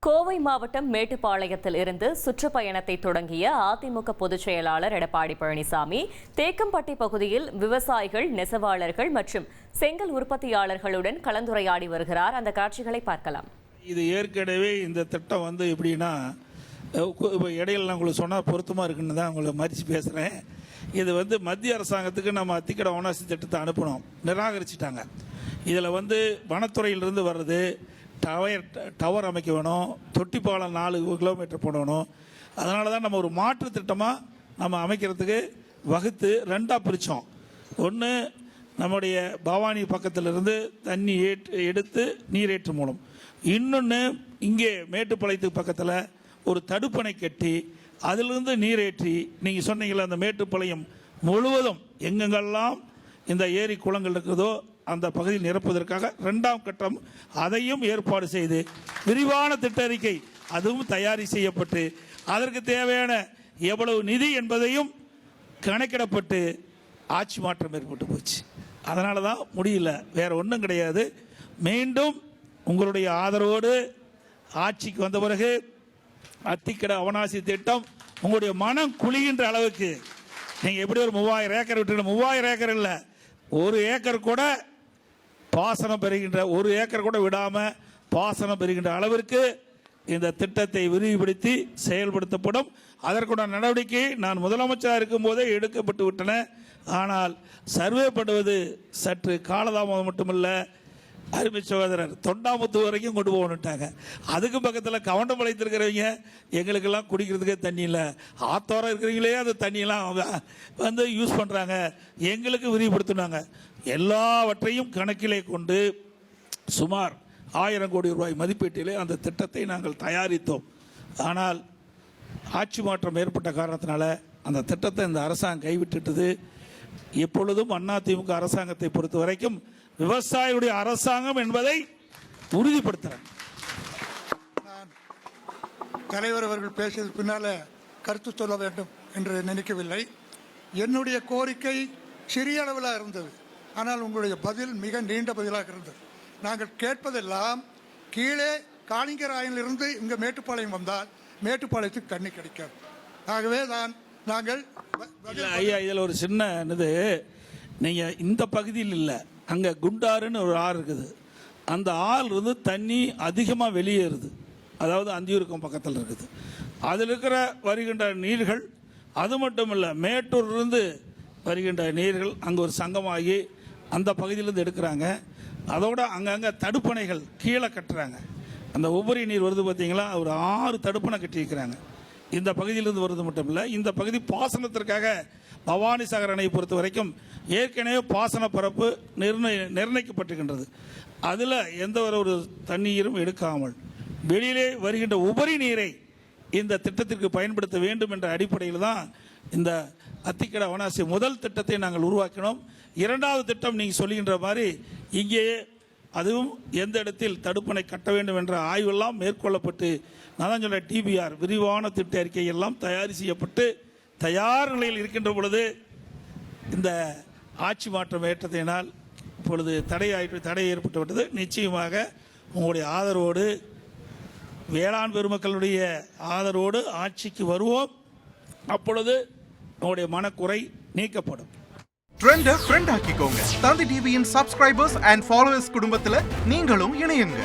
கோவை மாவட்டம் மேட்டுப்பாளையத்தில் இருந்து சுற்றுப்பயணத்தை தொடங்கிய அதிமுக பொதுச் செயலாளர் எடப்பாடி பழனிசாமி தேக்கம்பட்டி பகுதியில் விவசாயிகள், நெசவாளர்கள் மற்றும் செங்கல் உற்பத்தியாளர்களுடன் கலந்துரையாடி வருகிறார். அந்த காட்சிகளை பார்க்கலாம். இது ஏற்கனவே இந்த திட்டம் எப்படின்னா, இடையில நான் உங்களுக்கு சொன்னால் பொருத்தமாக இருக்குன்னு தான் உங்களை மதித்து பேசுகிறேன். இது மத்திய அரசாங்கத்துக்கு நம்ம அத்திக்கடை அவனாசி திட்டத்தை அனுப்பணும், நிராகரிச்சிட்டாங்க. இதில் வனத்துறையிலிருந்து வர்றது, டவர் அமைக்க வேணும், தொட்டிப்பாலம் 4 கிலோமீட்டர் போடணும். அதனால தான் நம்ம ஒரு மாற்று திட்டமாக நம்ம அமைக்கிறதுக்கு வகுத்து 2ஆக பிரித்தோம். ஒன்று நம்முடைய பவானி பக்கத்திலிருந்து தண்ணி எடுத்து நீரேற்று மூலம், இன்னொன்று இங்கே மேட்டுப்பாளையத்துக்கு பக்கத்தில் ஒரு தடுப்பணை கட்டி அதிலிருந்து நீரேற்றி நீங்கள் சொன்னீங்களா அந்த மேட்டுப்பாளையம் முழுவதும் எங்கெங்கெல்லாம் இந்த ஏரி குளங்கள் இருக்குதோ அந்த பகுதியில் நிரப்புவதற்காக 2ஆம் கட்டம் அதையும் ஏற்பாடு செய்து விரிவான திட்ட அறிக்கை அதுவும் தயாரி செய்யப்பட்டு அதற்கு தேவையான எவ்வளவு நிதி என்பதையும் கணக்கிடப்பட்டு ஆட்சி மாற்றம் ஏற்பட்டு போச்சு. அதனால தான் முடியல, வேற ஒன்றும் கிடையாது. மீண்டும் உங்களுடைய ஆதரவோடு ஆட்சிக்கு வந்த பிறகு அத்திக்கடை அவனாசி திட்டம் உங்களுடைய மனம் குளிகின்ற அளவுக்கு, நீங்கள் எப்படி ஒரு 3000 ஏக்கர் விட்டு 3000 ஏக்கர் இல்லை, 1 ஏக்கர் கூட பாசனம் பெறுகின்ற, 1 ஏக்கர் கூட விடாமல் பாசனம் பெறுகின்ற அளவிற்கு இந்த திட்டத்தை விரிவுபடுத்தி செயல்படுத்தப்படும். அதற்குண்டான நடவடிக்கை நான் முதலமைச்சராக இருக்கும் போதே எடுக்கப்பட்டு விட்டன. ஆனால் சர்வே பண்ணுவது சற்று காலதாமதம் மட்டுமல்ல, அருமை சகோதரர் தொண்டாமுத்து வரைக்கும் கொண்டு போகணுட்டாங்க. அதுக்கு பக்கத்தில் கவண்டம்பாளையத்தில் இருக்கிறவங்க எங்களுக்கெல்லாம் குடிக்கிறதுக்கே தண்ணி இல்லை, ஆத்தோரம் இருக்கிறவங்களே அந்த தண்ணியெல்லாம் யூஸ் பண்ணுறாங்க, எங்களுக்கு விரிவுபடுத்தினாங்க. எல்லாவற்றையும் கணக்கிலே கொண்டு சுமார் 1000 கோடி ரூபாய் மதிப்பீட்டிலே அந்த திட்டத்தை நாங்கள் தயாரித்தோம். ஆனால் ஆட்சி மாற்றம் ஏற்பட்ட காரணத்தினால அந்த திட்டத்தை இந்த அரசாங்கம் கைவிட்டுட்டது. எப்பொழுதும் அதிமுக அரசாங்கத்தை பொறுத்த வரைக்கும் விவசாயிகளுடைய அரசாங்கம் என்பதை உறுதிப்படுத்துகிறேன். நான் தலைவர் அவர்கள் பேசியது பின்னால கருத்து சொல்ல வேண்டும் என்று நினைக்கவில்லை. என்னுடைய கோரிக்கை சிறிய அளவில் இருந்தது, ஆனால் உங்களுடைய பதில் மிக நீண்ட பதிலாக இருந்தது. நாங்கள் கேட்பதெல்லாம் கீழே காணிங்கராயிலிருந்து இங்கே மேட்டுப்பாளையம் வந்தால் மேட்டுப்பாளையத்துக்கு தண்ணி கிடைக்காது. ஆகவே தான் நாங்கள் ஐயா இதில் ஒரு சின்ன இது, நீங்கள் இந்த பகுதியில் இல்லை, அங்கே குண்டாறுன்னு ஒரு ஆறு இருக்குது, அந்த ஆறு தண்ணி அதிகமாக வெளியேறுது, அதாவது அந்தியூருக்கம் பக்கத்தில் இருக்குது. அதில் இருக்கிற வருகின்ற நீர்கள், அது மட்டும் இல்லை மேட்டூர்லேருந்து வருகின்ற நீர்கள் அங்கே ஒரு சங்கமாகி அந்த பகுதியிலேருந்து எடுக்கிறாங்க. அதோட அங்கங்கே தடுப்பணைகள் கீழே கட்டுறாங்க. அந்த உபரி நீர் வருது பார்த்தீங்களா, ஒரு 6 தடுப்பணை கட்டியிருக்கிறாங்க. இந்த பகுதியிலிருந்து வருது மட்டும் இல்லை, இந்த பகுதி பாசனத்திற்காக பவானி சாகர் அணையை பொறுத்த வரைக்கும் ஏற்கனவே பாசன பரப்பு நிர்ணயிக்கப்பட்டிருக்கின்றது. அதில் எந்த ஒரு தண்ணீரும் எடுக்காமல் வெளியிலே வருகின்ற உபரி நீரை இந்த திட்டத்திற்கு பயன்படுத்த வேண்டும் என்ற அடிப்படையில் தான் இந்த அத்திக்கடை அவனாசி முதல் திட்டத்தை நாங்கள் உருவாக்கினோம். 2வது திட்டம் நீங்கள் சொல்லுகின்ற மாதிரி இங்கேயே அதுவும் எந்த இடத்தில் தடுப்பணை கட்ட வேண்டும் என்ற ஆய்வெல்லாம் மேற்கொள்ளப்பட்டு, நான் தான் சொல்ல டிபிஆர் விரிவான திட்ட அறிக்கை எல்லாம் தயார் செய்யப்பட்டு தயார் நிலையில் இருக்கின்ற பொழுது இந்த ஆட்சி மாற்றம் ஏற்றத்தினால் இப்பொழுது தடை ஏற்பட்டு விட்டது. நிச்சயமாக உங்களுடைய ஆதரவோடு, வேளாண் பெருமக்களுடைய ஆதரவோடு ஆட்சிக்கு வருவோம். அப்பொழுது உங்களுடைய மனக்குறை நீக்கப்படும். ட்ரெண்ட ஃப்ரெண்ட் ஆக்கிக்கோங்க. தந்தி டிவியின் சப்ஸ்கிரைபர்ஸ் அண்ட் ஃபாலோவர்ஸ் குடும்பத்தில் நீங்களும் இணையுங்க.